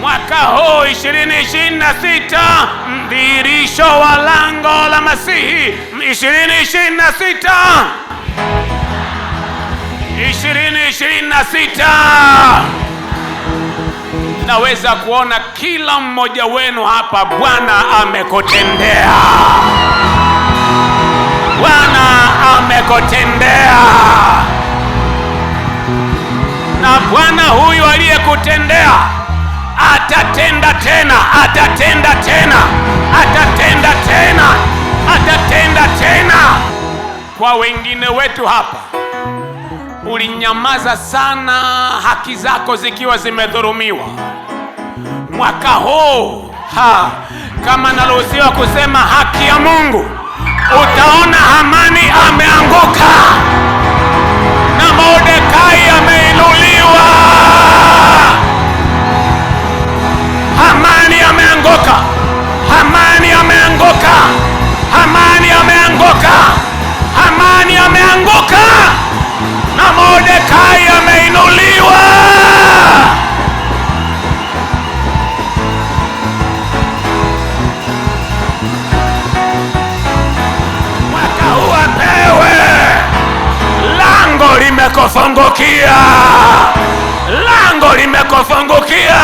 mwaka huu 2026, mdhihirisho wa lango la Masihi 2026. 2026 naweza kuona kila mmoja wenu hapa Bwana amekutendea. Bwana amekutendea. Na Bwana huyu aliyekutendea atatenda tena, atatenda tena, atatenda tena, atatenda tena. Kwa wengine wetu hapa, ulinyamaza sana haki zako zikiwa zimedhulumiwa. Mwaka huu kama naruhusiwa kusema haki ya Mungu, utaona Hamani ameanguka na Mordekai ameinuliwa. Hamani ameanguka, Hamani ameanguka, Hamani ameanguka, Hamani ameanguka na Mordekai ameinuliwa. Mwaka huu apewe. Lango limekufungukia, lango limekufungukia.